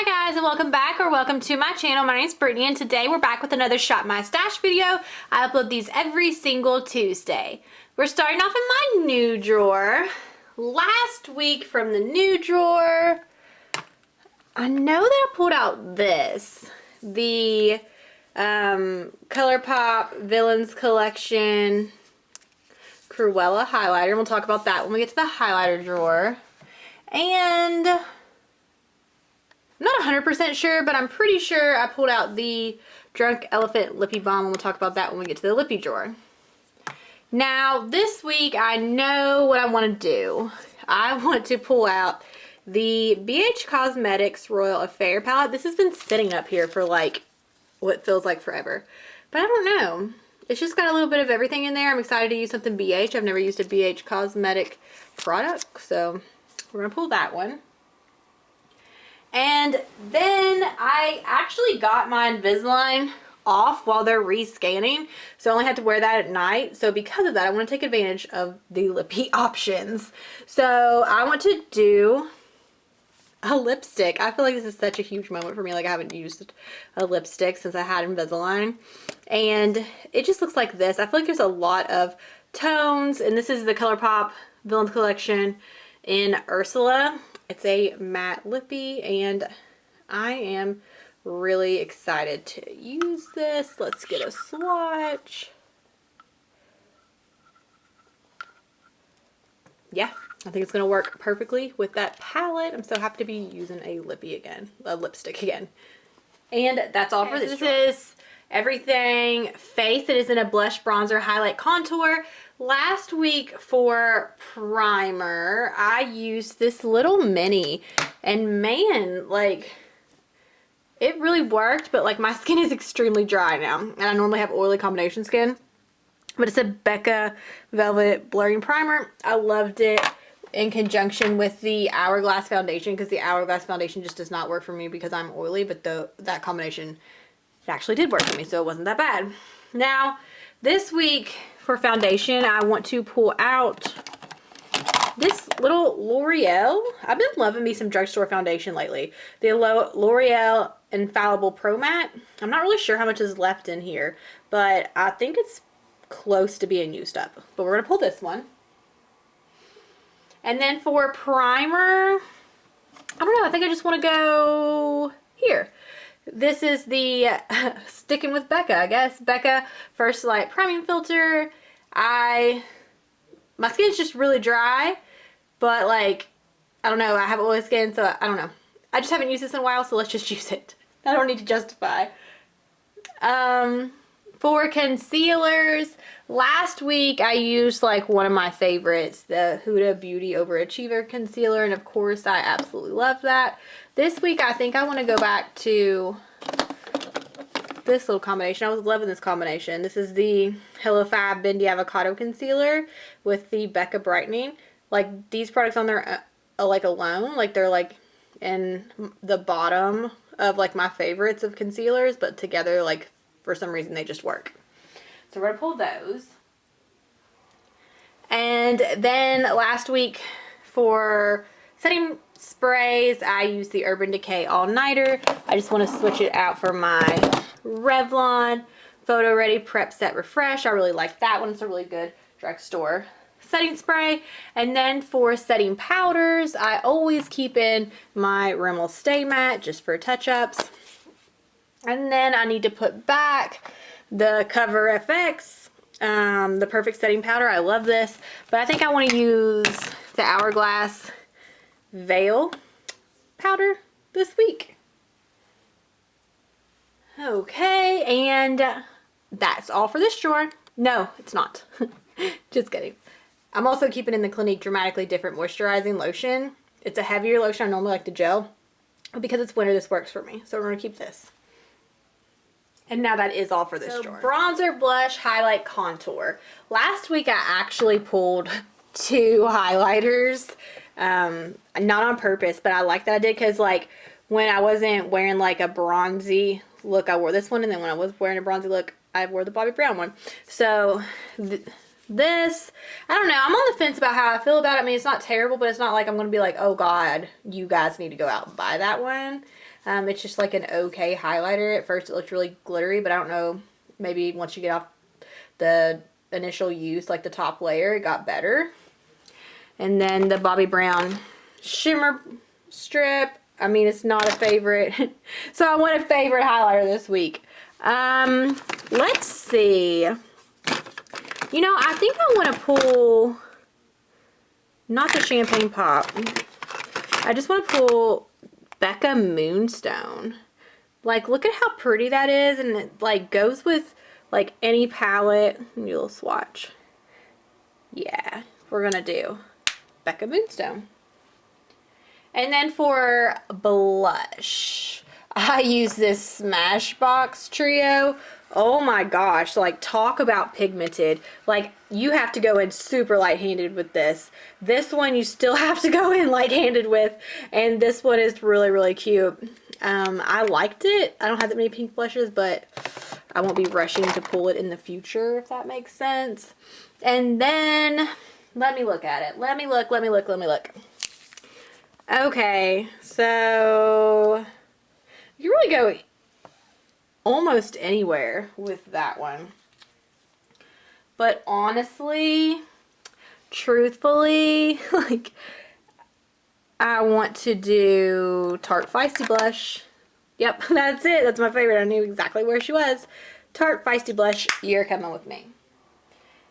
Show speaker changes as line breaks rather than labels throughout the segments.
Hi guys, and welcome back or welcome to my channel. My name is Brittany and today we're back with another Shop My Stash video. I upload these every single Tuesday. We're starting off in my new drawer. Last week from the new drawer, I know that I pulled out this. The ColourPop Villains Collection Cruella highlighter. And we'll talk about that when we get to the highlighter drawer. And I'm not 100% sure, but I'm pretty sure I pulled out the Drunk Elephant Lippy Balm, and we'll talk about that when we get to the lippy drawer. Now, this week, I know what I want to do. I want to pull out the BH Cosmetics Royal Affair palette. This has been sitting up here for like what feels like forever, but I don't know. It's just got a little bit of everything in there. I'm excited to use something BH. I've never used a BH cosmetic product, so we're gonna pull that one. And then I actually got my Invisalign off while they're rescanning, so I only had to wear that at night. So because of that, I want to take advantage of the lippy options. So I want to do a lipstick. I feel like this is such a huge moment for me. Like, I haven't used a lipstick since I had Invisalign, and it just looks like this. I feel like there's a lot of tones, and this is the ColourPop Villains Collection in Ursula. It's a matte lippy, and I am really excited to use this. Let's get a swatch. Yeah, I think it's going to work perfectly with that palette. I'm so happy to be using a lippy again, a lipstick again. And that's all for this. This is everything Face. It is in a blush, bronzer, highlight, contour. Last week for primer, I used this little mini, and man, like, it really worked, but like my skin is extremely dry now, and I normally have oily combination skin. But it's a Becca Velvet Blurring Primer. I loved it in conjunction with the Hourglass foundation, because the Hourglass foundation just does not work for me because I'm oily, but that combination, it actually did work for me, so it wasn't that bad. Now, this week for foundation, I want to pull out this little L'Oreal. I've been loving me some drugstore foundation lately. The L'Oreal Infallible Pro Matte. I'm not really sure how much is left in here, but I think it's close to being used up. But we're going to pull this one. And then for primer, I don't know. I think I just want to go here. This is the sticking with Becca, I guess. Becca First Light Priming Filter. My skin's just really dry, but like, I don't know. I have oily skin, so I don't know. I just haven't used this in a while, so let's just use it. I don't need to justify. For concealers, last week I used like one of my favorites, the Huda Beauty Overachiever Concealer, and of course I absolutely love that. This week I think I want to go back to this little combination. I was loving this combination. This is the Hello Fab Bendy Avocado Concealer with the Becca Brightening. Like, these products on their like alone, like they're like in the bottom of like my favorites of concealers, but together, like, for some reason they just work. So we're gonna pull those. And then last week for setting sprays, I used the Urban Decay All Nighter. I just want to switch it out for my Revlon Photo Ready Prep Set Refresh. I really like that one. It's a really good drugstore setting spray. And then for setting powders, I always keep in my Rimmel Stay Matte just for touch-ups. And then I need to put back the Cover FX, the Perfect Setting Powder. I love this, but I think I want to use the Hourglass Veil powder this week. Okay, and that's all for this drawer. No, it's not. Just kidding. I'm also keeping in the Clinique Dramatically Different Moisturizing Lotion. It's a heavier lotion. I normally like the gel, but because it's winter, this works for me. So we're going to keep this. And now that is all for this drawer. Bronzer, blush, highlight, contour. Last week I actually pulled 2 highlighters. Not on purpose, but I like that I did, because like when I wasn't wearing like a bronzy look, I wore this one, and then when I was wearing a bronzy look, I wore the Bobbi Brown one. So this, I don't know, I'm on the fence about how I feel about it. I mean, it's not terrible, but it's not like I'm going to be like, oh God, you guys need to go out and buy that one. It's just like an okay highlighter. At first it looked really glittery, but I don't know, maybe once you get off the initial use, like the top layer, it got better. And then the Bobbi Brown shimmer strip. I mean, it's not a favorite. So I want a favorite highlighter this week. Let's see. You know, I think I want to pull, not the Champagne Pop. I just want to pull Becca Moonstone. Like, look at how pretty that is, and it like goes with like any palette. Let me do a little swatch. Yeah, we're gonna do Becca Moonstone. And then for blush, I use this Smashbox Trio. Oh my gosh, like talk about pigmented. Like you have to go in super light-handed with this. This one you still have to go in light-handed with, and this one is really, really cute. I liked it. I don't have that many pink blushes, but I won't be rushing to pull it in the future, if that makes sense. And then, let me look at it. Let me look. Okay, so you really go almost anywhere with that one. But honestly, truthfully, like, I want to do Tarte Feisty Blush. Yep, that's it. That's my favorite. I knew exactly where she was. Tarte Feisty Blush, you're coming with me.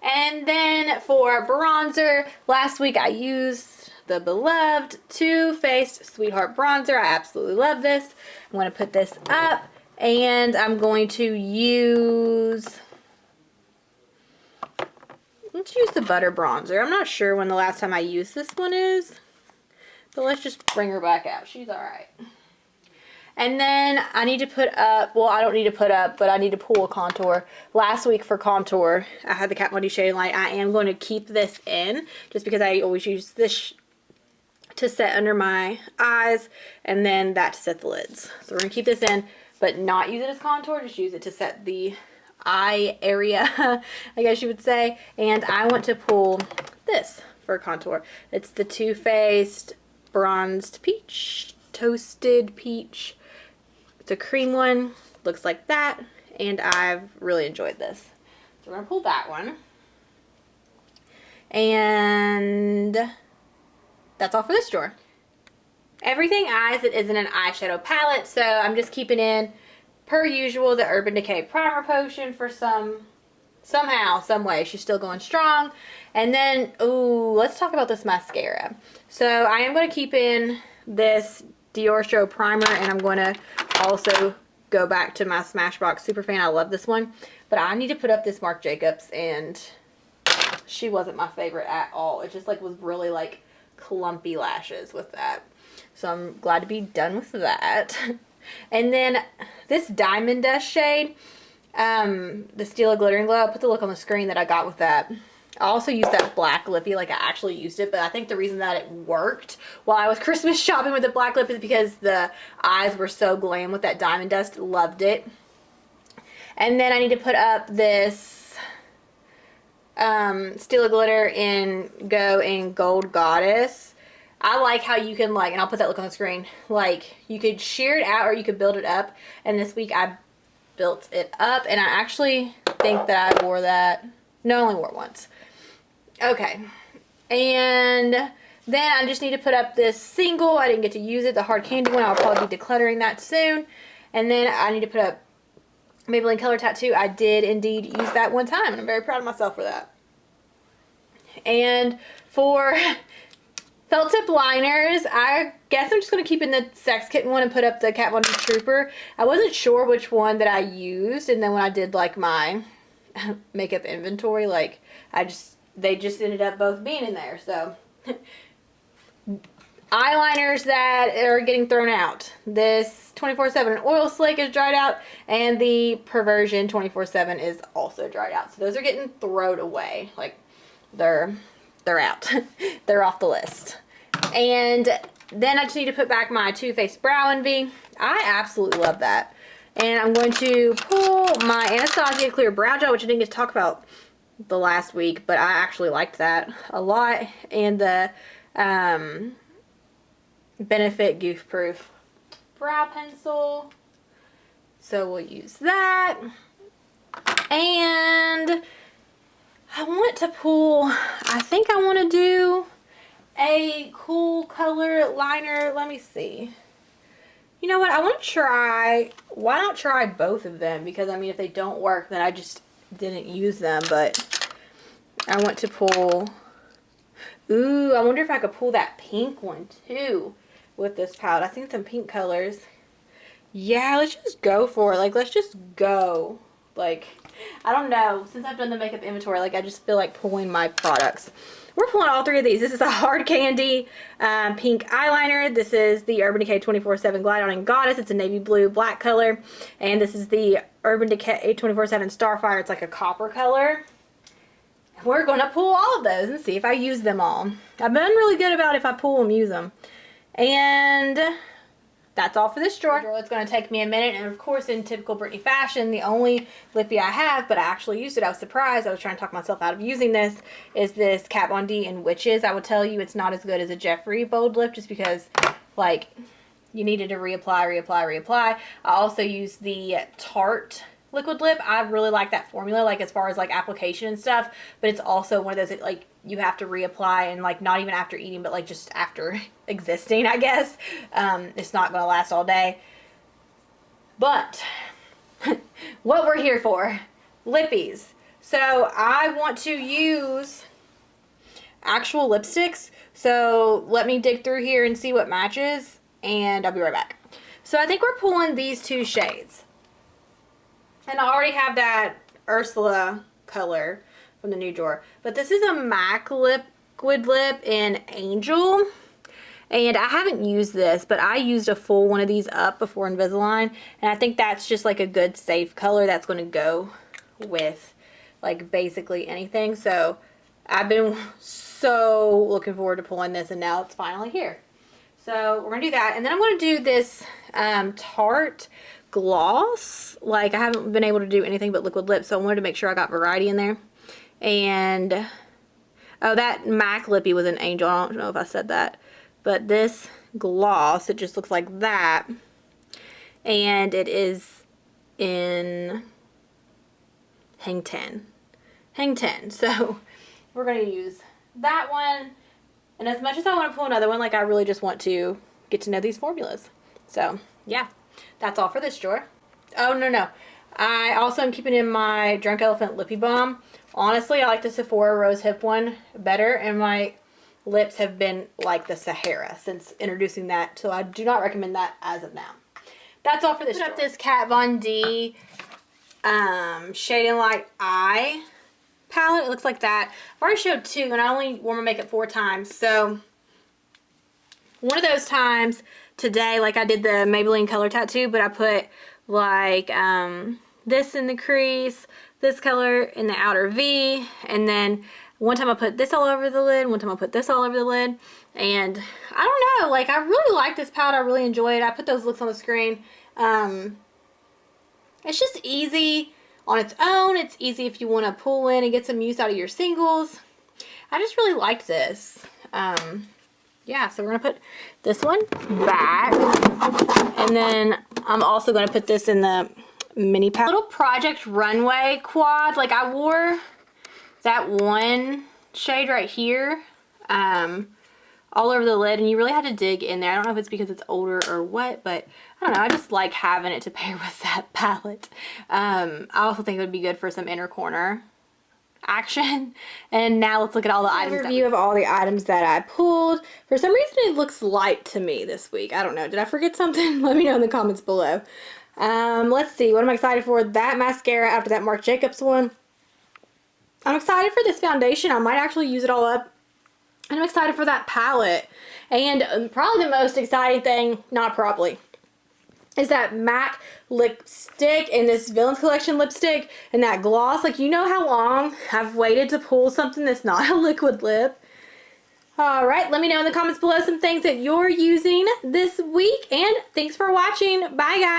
And then for bronzer, last week I used the beloved Too Faced Sweetheart Bronzer. I absolutely love this. I'm going to put this up, and I'm going to use, let's use the Butter Bronzer. I'm not sure when the last time I used this one is, but let's just bring her back out. She's alright. And then I need to put up, well, I don't need to put up, but I need to pull a contour. Last week for contour, I had the Kat Von D Shading Light. I am going to keep this in just because I always use this to set under my eyes, and then that to set the lids. So we're going to keep this in, but not use it as contour, just use it to set the eye area, I guess you would say. And I want to pull this for contour. It's the Too Faced Bronzed Peach, Toasted Peach. It's a cream one, looks like that, and I've really enjoyed this. So we're going to pull that one. And that's all for this drawer. Everything eyes that isn't an eyeshadow palette, so I'm just keeping in, per usual, the Urban Decay Primer Potion for somehow, some way. She's still going strong. And then, ooh, let's talk about this mascara. So I am going to keep in this Dior Show Primer, and I'm going to also go back to my Smashbox Superfan. I love this one. But I need to put up this Marc Jacobs, and she wasn't my favorite at all. It just like was really like clumpy lashes with that. So I'm glad to be done with that. And then this Diamond Dust shade, the Stila Glittering Glow, I'll put the look on the screen that I got with that. I also used that black lippy, like I actually used it, but I think the reason that it worked while I was Christmas shopping with the black lip is because the eyes were so glam with that Diamond Dust. Loved it. And then I need to put up this Stila Glitter in Go in Gold Goddess. I like how you can, like, and I'll put that look on the screen, like you could sheer it out or you could build it up. And this week I built it up, and I actually think that I wore that. No, I only wore it once. Okay, and then I just need to put up this single. I didn't get to use it, the Hard Candy one. I'll probably be decluttering that soon. And then I need to put up Maybelline Color Tattoo. I did indeed use that one time, and I'm very proud of myself for that. And for felt tip liners, I guess I'm just going to keep in the Sex Kitten one and put up the Kat Von D Trooper. I wasn't sure which one that I used, and then when I did like my makeup inventory, like they just ended up both being in there. So eyeliners that are getting thrown out, this 24/7 Oil Slick is dried out, and the Perversion 24/7 is also dried out. So those are getting thrown away, like they're out. They're off the list. And then I just need to put back my Too Faced Brow Envy. I absolutely love that. And I'm going to pull my Anastasia Clear Brow Gel, which I didn't get to talk about the last week, but I actually liked that a lot. And the Benefit Goof Proof brow pencil. So we'll use that. And I want to pull, I think I want to do a cool color liner. Let me see. You know what? I want to try, why not try both of them? Because I mean, if they don't work, then I just didn't use them. But I want to pull, ooh, I wonder if I could pull that pink one too with this palette. I think some pink colors. Yeah, let's just go for it. Like, let's just go. Like, I don't know. Since I've done the makeup inventory, like, I just feel like pulling my products. We're pulling all three of these. This is a Hard Candy pink eyeliner. This is the Urban Decay 24/7 Glide On in Goddess. It's a navy blue black color. And this is the Urban Decay 24/7 Starfire. It's like a copper color. We're going to pull all of those and see if I use them all. I've been really good about if I pull them, use them. And that's all for this drawer. It's going to take me a minute, and of course, in typical Brittany fashion, the only lippy I have, but I actually used it. I was surprised. I was trying to talk myself out of using this, is this Kat Von D in Witches. I would tell you it's not as good as a Jeffree Bold Lip, just because, like, you needed to reapply. I also use the Tarte liquid lip. I really like that formula, like, as far as, like, application and stuff, but it's also one of those that, like, you have to reapply, and, like, not even after eating, but, like, just after existing, I guess. It's not going to last all day. But what we're here for, lippies. So I want to use actual lipsticks. So let me dig through here and see what matches, and I'll be right back. So I think we're pulling these two shades. And I already have that Ursula color from the new drawer. But this is a MAC liquid lip in Angel. And I haven't used this, but I used a full one of these up before Invisalign. And I think that's just like a good safe color that's going to go with like basically anything. So I've been so looking forward to pulling this, and now it's finally here. So we're going to do that. And then I'm going to do this Tarte gloss. Like, I haven't been able to do anything but liquid lips, so I wanted to make sure I got variety in there. And oh, that MAC lippy was an Angel. I don't know if I said that, but this gloss, it just looks like that, and it is in Hang 10. So we're going to use that one. And as much as I want to pull another one, like, I really just want to get to know these formulas. So yeah, that's all for this drawer. Oh, no. I also am keeping in my Drunk Elephant Lippy Balm. Honestly, I like the Sephora Rose Hip one better, and my lips have been like the Sahara since introducing that, so I do not recommend that as of now. That's all for this drawer. Put up this Kat Von D Shade and Light Eye palette. It looks like that. I've already showed two, and I only wore my makeup 4 times, so one of those times today, like, I did the Maybelline Color Tattoo, but I put like this in the crease, this color in the outer V, and then one time I put this all over the lid, one time I put this all over the lid, and I don't know, like, I really like this palette. I really enjoy it. I put those looks on the screen. It's just easy on its own. It's easy if you want to pull in and get some use out of your singles. I just really liked this. Yeah, so we're going to put this one back, and then I'm also going to put this in the mini palette. Little Project Runway quad. Like, I wore that one shade right here all over the lid, and you really had to dig in there. I don't know if it's because it's older or what, but I don't know. I just like having it to pair with that palette. I also think it would be good for some inner corner action. And now let's look at all the items. Review of all the items that I pulled. For some reason it looks light to me this week. I don't know. Did I forget something? Let me know in the comments below. Let's see. What am I excited for? That mascara after that Marc Jacobs one. I'm excited for this foundation. I might actually use it all up. And I'm excited for that palette. And probably the most exciting thing, not probably, is that MAC lipstick and this Villains Collection lipstick and that gloss. Like, you know how long I've waited to pull something that's not a liquid lip. Alright, let me know in the comments below some things that you're using this week. And thanks for watching. Bye, guys.